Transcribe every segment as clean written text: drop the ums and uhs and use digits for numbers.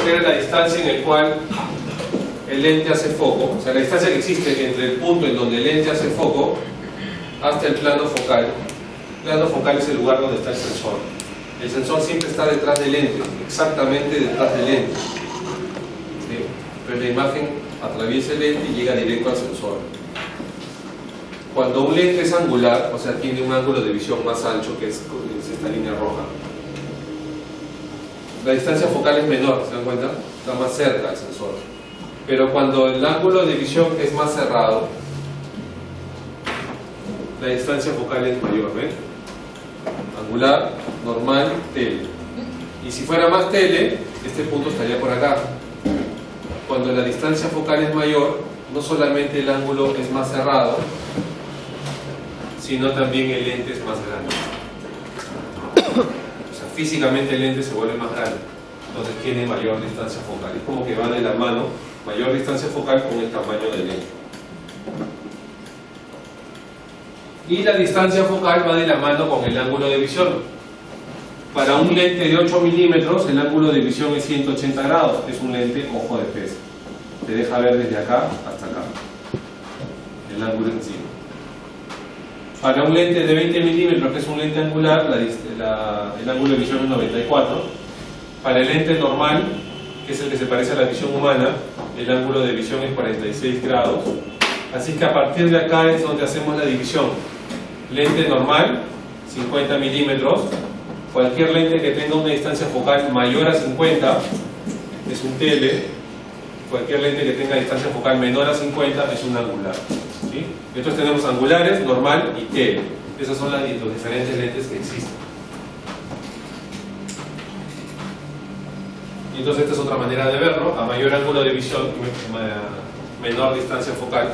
que era la distancia en la cual el lente hace foco, o sea, la distancia que existe entre el punto en donde el lente hace foco hasta el plano focal. El plano focal es el lugar donde está el sensor. El sensor siempre está detrás del lente, exactamente detrás del lente. ¿Sí? Pero la imagen atraviesa el lente y llega directo al sensor. Cuando un lente es angular, o sea, tiene un ángulo de visión más ancho, que es esta línea roja, la distancia focal es menor, ¿se dan cuenta? Está más cerca del sensor. Pero cuando el ángulo de visión es más cerrado, la distancia focal es mayor, ¿ven? Angular, normal, tele. Y si fuera más tele, este punto estaría por acá. Cuando la distancia focal es mayor, no solamente el ángulo es más cerrado, sino también el lente es más grande. O sea, físicamente el lente se vuelve más grande, entonces tiene mayor distancia focal. Es como que va de la mano, mayor distancia focal con el tamaño del lente. Y la distancia focal va de la mano con el ángulo de visión. Para un lente de 8 milímetros, el ángulo de visión es 180 grados. Es un lente ojo de pez. Te deja ver desde acá hasta acá. El ángulo en sí. Para un lente de 20 milímetros, que es un lente angular, el ángulo de visión es 94. Para el lente normal, que es el que se parece a la visión humana, el ángulo de visión es 46 grados. Así que a partir de acá es donde hacemos la división. Lente normal, 50 milímetros. Cualquier lente que tenga una distancia focal mayor a 50 es un tele. Cualquier lente que tenga distancia focal menor a 50 es un angular. ¿Sí? Entonces tenemos angulares, normal y tele. Esos son los diferentes lentes que existen. Y entonces esta es otra manera de verlo. A mayor ángulo de visión, menor distancia focal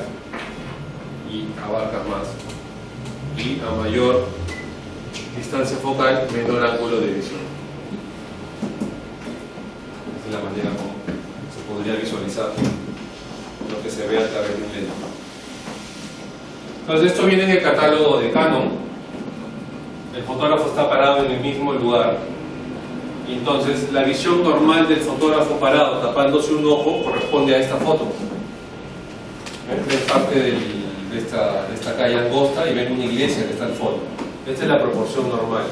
y abarca más. Y a mayor distancia focal, menor ángulo de visión. Esa es la manera como se podría visualizar lo que se ve a través de un lente. Entonces esto viene del catálogo de Canon. El fotógrafo está parado en el mismo lugar. Y entonces la visión normal del fotógrafo parado tapándose un ojo corresponde a esta foto. Es parte de esta calle angosta y ven una iglesia que está al fondo. Esta es la proporción normal.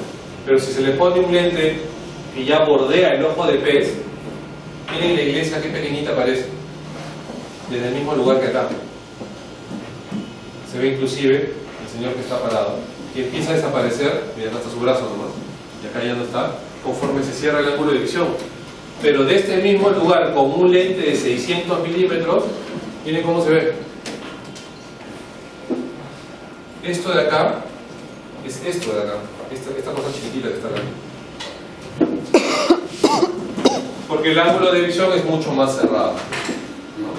Pero si se le pone un lente que ya bordea el ojo de pez, miren la iglesia qué pequeñita parece, desde el mismo lugar que acá. Se ve inclusive el señor que está parado y empieza a desaparecer, miren hasta su brazo nomás, y acá ya no está, conforme se cierra el ángulo de visión. Pero de este mismo lugar, con un lente de 600 milímetros, miren cómo se ve. Esto de acá es esto de acá, esta cosa chiquitita que está acá. Porque el ángulo de visión es mucho más cerrado, ¿no?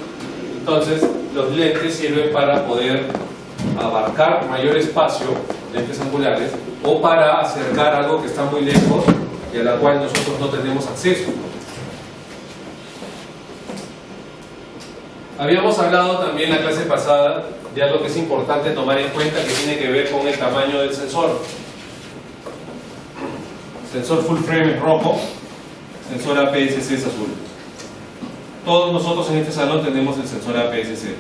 Entonces, los lentes sirven para poder abarcar mayor espacio, lentes angulares, o para acercar algo que está muy lejos y a la cual nosotros no tenemos acceso. Habíamos hablado también en la clase pasada de algo que es importante tomar en cuenta, que tiene que ver con el tamaño del sensor. Sensor full frame es rojo, sensor APS-C es azul. Todos nosotros en este salón tenemos el sensor APS-C.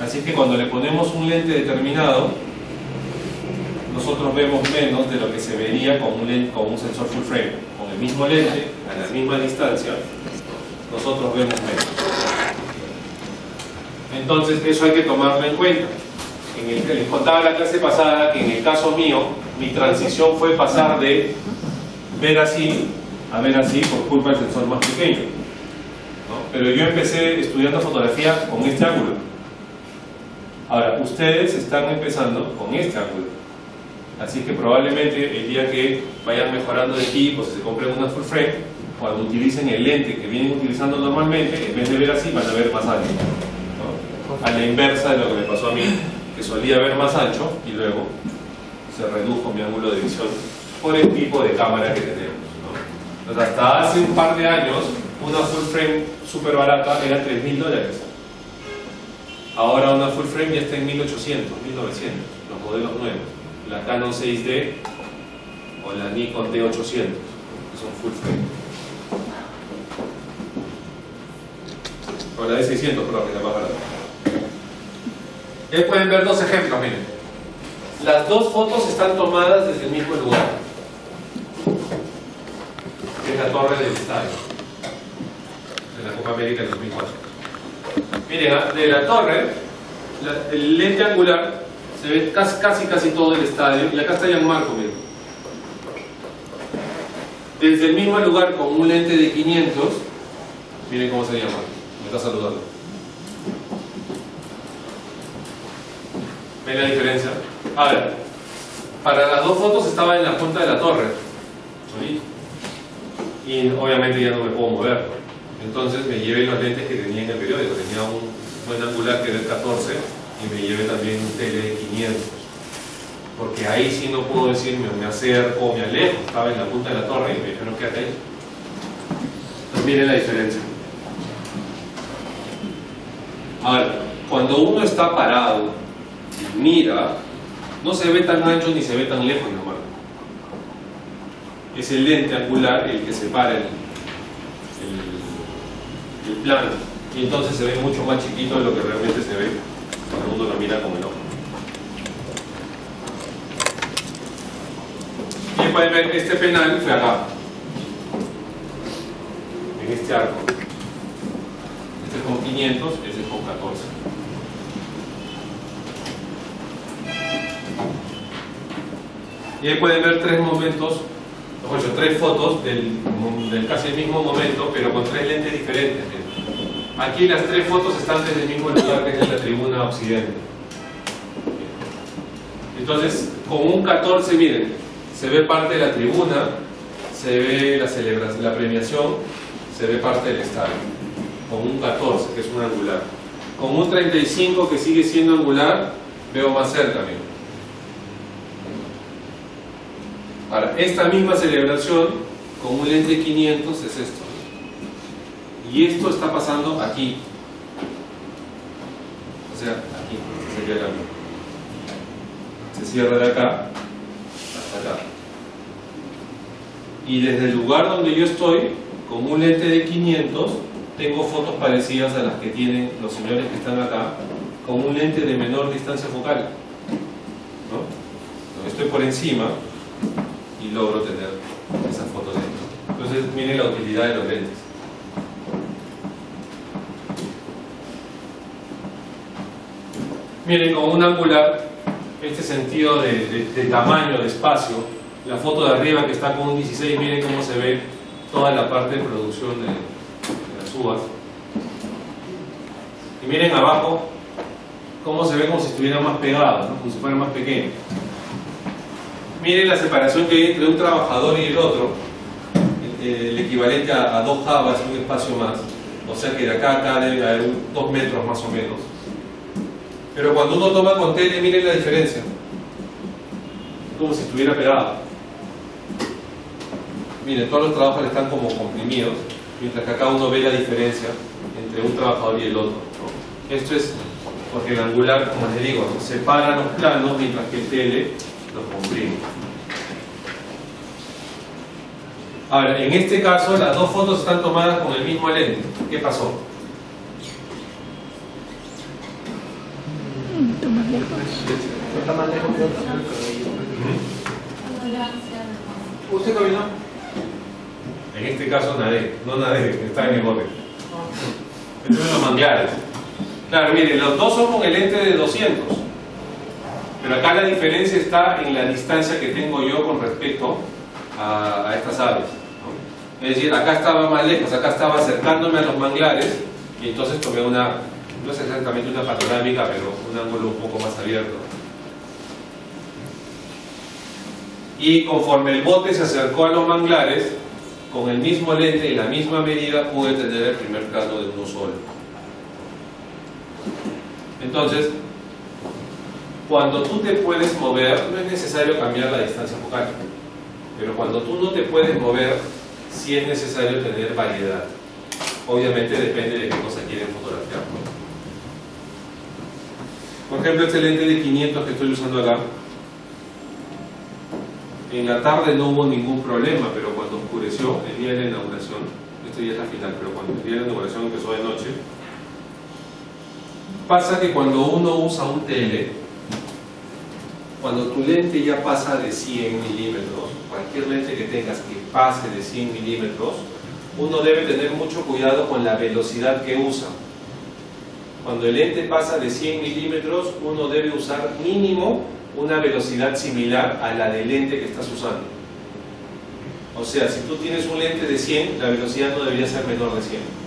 Así que cuando le ponemos un lente determinado, nosotros vemos menos de lo que se vería con un sensor full frame. Con el mismo lente, a la misma distancia, nosotros vemos menos. Entonces eso hay que tomarlo en cuenta. Les contaba en la clase pasada que en el caso mío, mi transición fue pasar de ver así a ver así por culpa del sensor más pequeño, ¿no? Pero yo empecé estudiando fotografía con este ángulo. Ahora, ustedes están empezando con este ángulo. Así que probablemente el día que vayan mejorando de equipo, si se compren una full frame, cuando utilicen el lente que vienen utilizando normalmente, en vez de ver así, van a ver más ancho, ¿no? A la inversa de lo que me pasó a mí, que solía ver más ancho y luego se redujo mi ángulo de visión por el tipo de cámara que tenemos, ¿no? Entonces, hasta hace un par de años, una full frame súper barata era $3.000. Ahora una full frame ya está en 1.800, 1.900, los modelos nuevos. La Canon 6D o la Nikon D800, que son full frame. o la D600, perdón, que es la más barata. Pueden ver dos ejemplos, miren. Las dos fotos están tomadas desde el mismo lugar, que es la torre del estadio de la Copa América del 2004. Miren, de la torre, el lente angular se ve casi todo el estadio, y acá está Gianmarco, miren. Desde el mismo lugar con un lente de 500, miren cómo se llama, me está saludando. ¿Ven la diferencia? A ver, para las dos fotos estaba en la punta de la torre, ¿sí? Y obviamente ya no me puedo mover. Entonces me llevé los lentes que tenía en el periódico. Tenía un buen angular que era el 14 y me llevé también un tele de 500. Porque ahí sí no puedo decir me acerco o me alejo. Estaba en la punta de la torre y me dijeron quédate ahí. Entonces miren la diferencia. Ahora, cuando uno está parado y mira, no se ve tan ancho ni se ve tan lejos, mi hermano. Es el lente angular el que separa el plano, y entonces se ve mucho más chiquito de lo que realmente se ve cuando uno lo mira con el ojo. Y pueden ver, este penal fue acá, en este arco. Este es con 500, este es con 14. Y ahí pueden ver tres momentos, tres fotos del casi el mismo momento, pero con tres lentes diferentes. Aquí las tres fotos están desde el mismo lugar, que es la tribuna occidente. Entonces, con un 14, miren, se ve parte de la tribuna, se ve la celebración, la premiación, se ve parte del estadio. Con un 14, que es un angular. Con un 35, que sigue siendo angular, veo más cerca, miren. Ahora, esta misma celebración con un lente 500 es esto. Y esto está pasando aquí. O sea, aquí. Sería la misma. Se cierra de acá hasta acá. Y desde el lugar donde yo estoy, con un lente de 500, tengo fotos parecidas a las que tienen los señores que están acá, con un lente de menor distancia focal. ¿No? Estoy por encima y logro tener esas fotos dentro. Entonces miren la utilidad de los lentes. Miren, con un angular, este sentido de tamaño, de espacio, la foto de arriba que está con un 16, miren cómo se ve toda la parte de producción de las uvas. Y miren abajo cómo se ve como si estuvieran más pegados, ¿no? Como si fueran más pequeños. Miren la separación que hay entre un trabajador y el otro, el equivalente a 2 jabas, un espacio más, o sea que de acá a acá debe haber 2 metros más o menos. Pero cuando uno toma con tele, miren la diferencia, como si estuviera pegado. Miren, todos los trabajos están como comprimidos, mientras que acá uno ve la diferencia entre un trabajador y el otro, ¿no? Esto es porque el angular, como les digo, ¿no?, separa los planos, mientras que el tele los comprime. Ahora, en este caso, las dos fotos están tomadas con el mismo lente. ¿Qué pasó? Está más lejos que otro. ¿Usted caminó? En este caso nadé, no nadé, está en el bote. Estos son los manglares. Claro, miren, los dos son con el lente de 200. Pero acá la diferencia está en la distancia que tengo yo con respecto a estas aves, ¿no? Es decir, acá estaba más lejos, acá estaba acercándome a los manglares y entonces tomé una, no es exactamente una panorámica, pero un ángulo un poco más abierto. Y conforme el bote se acercó a los manglares, con el mismo lente y la misma medida pude tener el primer plano de uno solo. Entonces, cuando tú te puedes mover, no es necesario cambiar la distancia focal. Pero cuando tú no te puedes mover, sí es necesario tener variedad. Obviamente depende de qué cosa quieren fotografiar, ¿no? Por ejemplo, este lente de 500 que estoy usando acá, en la tarde no hubo ningún problema, pero cuando oscureció el día de la inauguración, esto ya es la final, pero cuando el día de la inauguración empezó de noche, Pasa que cuando uno usa un tele, cuando tu lente ya pasa de 100 milímetros, cualquier lente que tengas que pase de 100 milímetros, uno debe tener mucho cuidado con la velocidad que usa. Cuando el lente pasa de 100 milímetros, uno debe usar mínimo una velocidad similar a la del lente que estás usando. O sea, si tú tienes un lente de 100, la velocidad no debería ser menor de 100.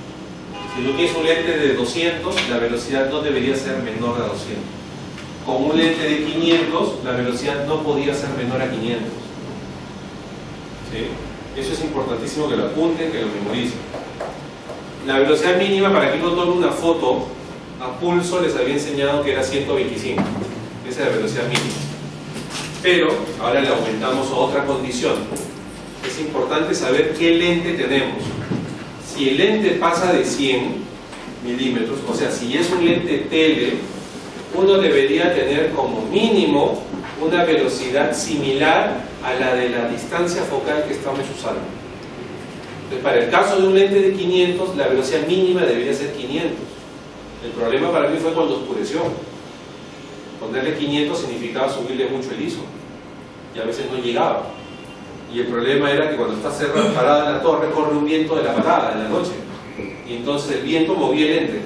Si tú tienes un lente de 200, la velocidad no debería ser menor a 200. Con un lente de 500, la velocidad no podía ser menor a 500. ¿Sí? Eso es importantísimo que lo apunten, que lo memoricen. La velocidad mínima, para que uno tome una foto a pulso, les había enseñado que era 125. Esa es la velocidad mínima. Pero ahora le aumentamos a otra condición. Es importante saber qué lente tenemos. Si el lente pasa de 100 milímetros, o sea, si es un lente tele, uno debería tener como mínimo una velocidad similar a la de la distancia focal que estamos usando. Entonces, para el caso de un lente de 500, la velocidad mínima debería ser 500. El problema para mí fue cuando oscureció. Ponerle 500 significaba subirle mucho el ISO y a veces no llegaba. Y el problema era que cuando está parada en la torre, corre un viento de la parada en la noche, y entonces el viento movía el lente.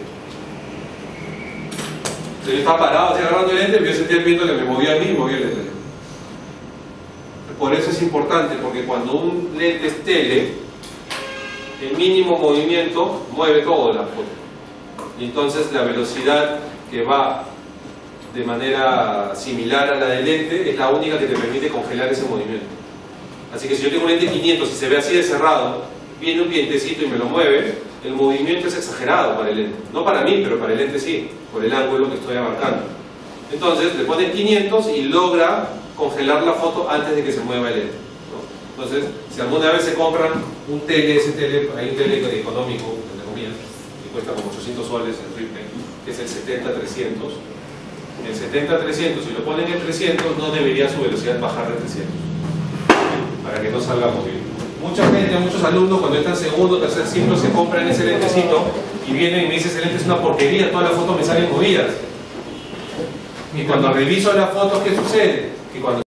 Entonces yo estaba parado así agarrando el lente, y yo sentía el viento que me movía a mí y movía el lente. Por eso es importante, porque cuando un lente es tele, el mínimo movimiento mueve todo la foto. Y entonces la velocidad que va de manera similar a la del lente es la única que te permite congelar ese movimiento. Así que si yo tengo un lente 500 y se ve así de cerrado, viene un vientecito y me lo mueve, el movimiento es exagerado para el lente. No para mí, pero para el lente sí, por el ángulo que estoy abarcando. Entonces le ponen 500 y logra congelar la foto antes de que se mueva el lente, ¿no? Entonces, si alguna vez se compran un tele, ese tele, hay un tele económico, entre comillas, que cuesta como 800 soles el triple, que es el 70-300. El 70-300, si lo ponen en 300, no debería su velocidad bajar de 300, para que no salga movido. Mucha gente, muchos alumnos, cuando están segundo o tercer ciclo, se compran ese lentecito y vienen y me dicen: ese lente es una porquería, todas las fotos me salen movidas. Y cuando reviso las fotos, ¿qué sucede? Que cuando